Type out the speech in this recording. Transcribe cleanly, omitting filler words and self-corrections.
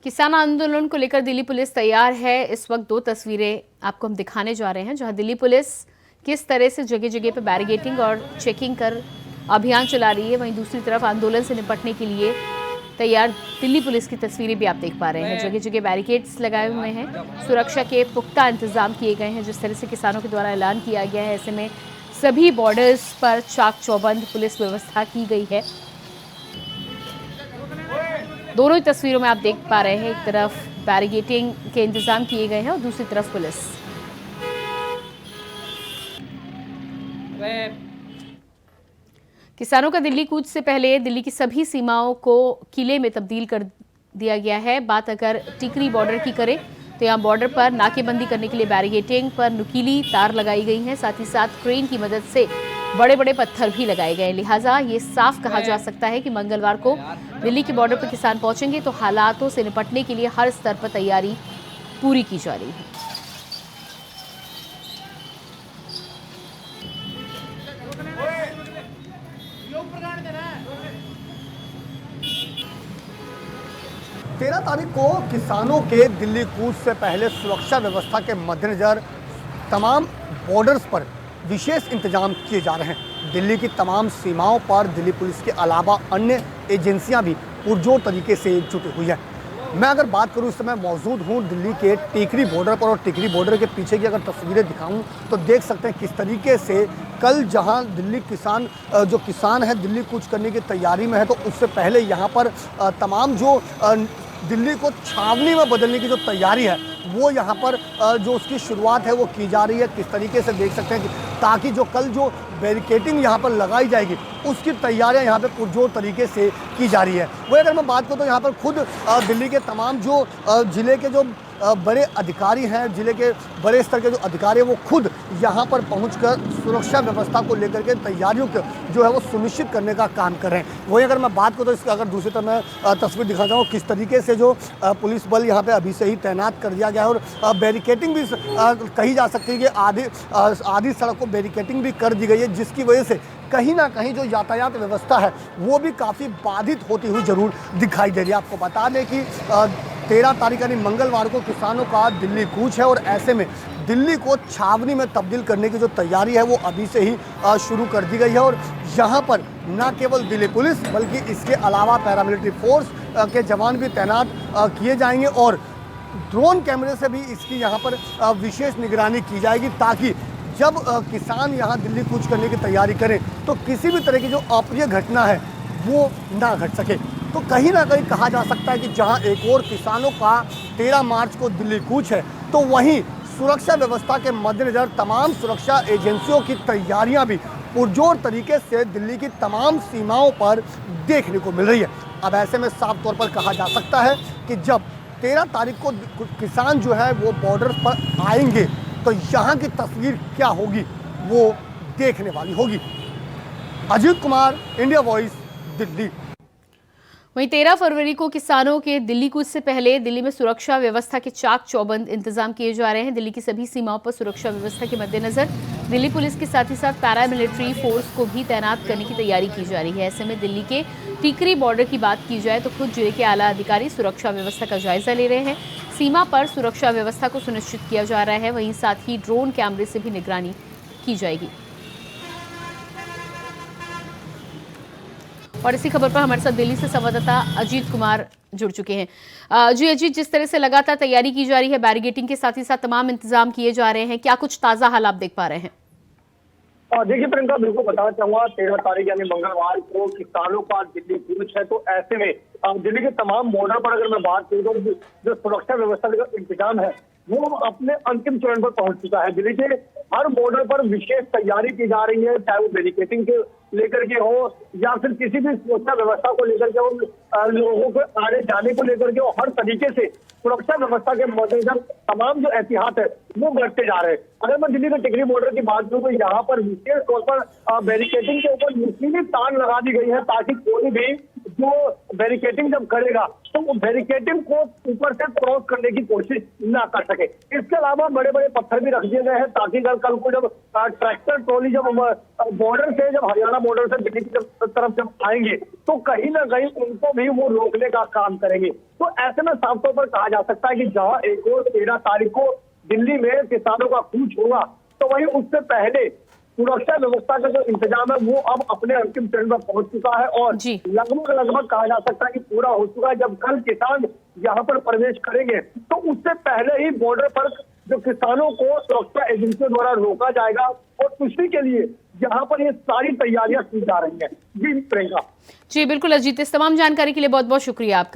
किसान आंदोलन को लेकर दिल्ली पुलिस तैयार है। इस वक्त दो तस्वीरें आपको हम दिखाने जा रहे हैं जहां दिल्ली पुलिस किस तरह से जगह जगह पे बैरिगेटिंग और चेकिंग कर अभियान चला रही है, वहीं दूसरी तरफ आंदोलन से निपटने के लिए तैयार दिल्ली पुलिस की तस्वीरें भी आप देख पा रहे हैं। जगह जगह बैरिकेड्स लगाए हुए हैं, सुरक्षा के पुख्ता इंतजाम किए गए हैं। जिस तरह से किसानों के द्वारा ऐलान किया गया है, ऐसे में सभी बॉर्डर्स पर चाक चौबंद पुलिस व्यवस्था की गई है। दोनों ही तस्वीरों में आप देख पा रहे हैं, एक तरफ बैरिगेटिंग के इंतजाम किए गए हैं और दूसरी तरफ पुलिस। किसानों का दिल्ली कूच से पहले दिल्ली की सभी सीमाओं को किले में तब्दील कर दिया गया है। बात अगर टिकरी बॉर्डर की करें तो यहाँ बॉर्डर पर नाकेबंदी करने के लिए बैरिगेटिंग पर नुकीली तार लगाई गई है, साथ ही साथ क्रेन की मदद से बड़े बड़े पत्थर भी लगाए गए। लिहाजा ये साफ कहा जा सकता है कि मंगलवार को दिल्ली के बॉर्डर पर किसान पहुंचेंगे तो हालातों से निपटने के लिए हर स्तर पर तैयारी पूरी की जा रही है। तेरह तारीख को किसानों के दिल्ली कूच से पहले सुरक्षा व्यवस्था के मद्देनजर तमाम बॉर्डर्स पर विशेष इंतजाम किए जा रहे हैं। दिल्ली की तमाम सीमाओं पर दिल्ली पुलिस के अलावा अन्य एजेंसियां भी पुरजोर तरीके से जुटी हुई है। मैं अगर बात करूं, इस समय मौजूद हूं दिल्ली के टिकरी बॉर्डर पर और टिकरी बॉर्डर के पीछे की अगर तस्वीरें दिखाऊं तो देख सकते हैं किस तरीके से कल जहां दिल्ली किसान है दिल्ली कूच करने की तैयारी में है, तो उससे पहले यहाँ पर तमाम जो दिल्ली को छावनी में बदलने की जो तैयारी है वो यहाँ पर जो उसकी शुरुआत है वो की जा रही है। किस तरीके से देख सकते हैं कि ताकि जो कल जो बैरिकेटिंग यहाँ पर लगाई जाएगी उसकी तैयारियाँ यहाँ पे पुरजोर तरीके से की जा रही है। वही अगर मैं बात करूँ तो यहाँ पर खुद दिल्ली के तमाम जो ज़िले के जो बड़े अधिकारी हैं, ज़िले के बड़े स्तर के जो अधिकारी हैं, वो खुद यहाँ पर पहुंचकर सुरक्षा व्यवस्था को लेकर के तैयारियों को जो है वो सुनिश्चित करने का काम कर रहे हैं। वही अगर मैं बात करूँ तो इसका अगर दूसरी तरफ मैं तस्वीर दिखा चाहूँ किस तरीके से जो पुलिस बल यहाँ पे अभी से ही तैनात कर दिया गया है और बैरिकेटिंग भी कही जा सकती है कि आधी सड़क को बैरिकेटिंग भी कर दी गई है, जिसकी वजह से कहीं ना कहीं जो यातायात व्यवस्था है वो भी काफ़ी बाधित होती हुई जरूर दिखाई दे रही है। आपको बता दें कि 13 तारीख यानी मंगलवार को किसानों का दिल्ली कूच है और ऐसे में दिल्ली को छावनी में तब्दील करने की जो तैयारी है वो अभी से ही शुरू कर दी गई है। और यहाँ पर न केवल दिल्ली पुलिस बल्कि इसके अलावा पैरामिलिट्री फोर्स के जवान भी तैनात किए जाएंगे और ड्रोन कैमरे से भी इसकी यहाँ पर विशेष निगरानी की जाएगी ताकि जब किसान यहाँ दिल्ली कूच करने की तैयारी करें तो किसी भी तरह की जो अप्रिय घटना है वो ना घट सके। तो कहीं ना कहीं कहा जा सकता है कि जहां एक और किसानों का 13 मार्च को दिल्ली कूच है तो वहीं सुरक्षा व्यवस्था के मद्देनजर तमाम सुरक्षा एजेंसियों की तैयारियां भी पुरजोर तरीके से दिल्ली की तमाम सीमाओं पर देखने को मिल रही है। अब ऐसे में साफ तौर पर कहा जा सकता है कि जब 13 तारीख को किसान जो है वो बॉर्डर पर आएंगे तो यहाँ की तस्वीर क्या होगी वो देखने वाली होगी। Ajit Kumar, India voice, Delhi. वहीं 13 फरवरी को किसानों के दिल्ली कूच से पहले दिल्ली में सुरक्षा व्यवस्था के चाक चौबंद इंतजाम किए जा रहे हैं। दिल्ली की सभी सीमाओं पर सुरक्षा व्यवस्था के मद्देनजर दिल्ली पुलिस के साथ ही साथ पैरामिलिट्री फोर्स को भी तैनात करने की तैयारी की जा रही है। ऐसे में दिल्ली के टिकरी बॉर्डर की बात की जाए तो खुद जिले के आला अधिकारी सुरक्षा व्यवस्था का जायजा ले रहे हैं। सीमा पर सुरक्षा व्यवस्था को सुनिश्चित किया जा रहा है, वहीं साथ ही ड्रोन कैमरे से भी निगरानी की जाएगी। और इसी खबर पर हमारे साथ दिल्ली से संवाददाता अजीत कुमार जुड़ चुके हैं। जी अजीत, जिस तरह से लगातार तैयारी की जा रही है, बैरिगेटिंग के साथ ही साथ तमाम इंतजाम किए जा रहे हैं, क्या कुछ ताजा हाल आप देख पा रहे हैं? देखिए प्रियंका, बिल्कुल बताना चाहूंगा 13 तारीख यानी मंगलवार को किसानों का दिल्ली कूच है, तो ऐसे में दिल्ली के तमाम बॉर्डर पर अगर मैं बात करूँ तो जो सुरक्षा व्यवस्था का इंतजाम है वो अपने अंतिम चरण पर पहुंच चुका है। दिल्ली के हर बॉर्डर पर विशेष तैयारी की जा रही है, चाहे वो बैरिकेटिंग के लेकर के हो या फिर किसी भी सुरक्षा व्यवस्था को लेकर के हो, लोगों को आने जाने को लेकर के हो, हर तरीके से सुरक्षा व्यवस्था के मद्देनजर तमाम जो एहतियात है वो बढ़ते जा रहे हैं। अगर मैं दिल्ली के टिकरी बॉर्डर की बात करूँ तो यहाँ पर विशेष तौर पर बैरिकेटिंग के ऊपर नुकीली तार लगा दी गई है ताकि कोई भी जो बैरिकेडिंग जब करेगा तो वो बैरिकेडिंग को ऊपर से क्रॉस करने की कोशिश ना कर सके। इसके अलावा बड़े बड़े पत्थर भी रख दिए गए हैं ताकि कल को जब ट्रैक्टर ट्रॉली जब बॉर्डर से जब हरियाणा बॉर्डर से दिल्ली की तरफ जब आएंगे तो कहीं ना कहीं उनको भी वो रोकने का काम करेंगे। तो ऐसे में साफ तौर पर कहा जा सकता है कि जहां एक और 13 तारीख को दिल्ली में किसानों का कूच होगा तो वहीं उससे पहले सुरक्षा व्यवस्था का जो इंतजाम है वो अब अपने अंतिम चरण में पहुंच चुका है और लगभग कहा जा सकता है कि पूरा हो चुका है। जब कल किसान यहाँ पर प्रवेश करेंगे तो उससे पहले ही बॉर्डर पर जो किसानों को सुरक्षा एजेंसियों द्वारा रोका जाएगा और उसी के लिए यहाँ पर ये सारी तैयारियां की जा रही हैं। जी प्रियंका। जी बिल्कुल अजीत, इस तमाम जानकारी के लिए बहुत बहुत शुक्रिया आपका।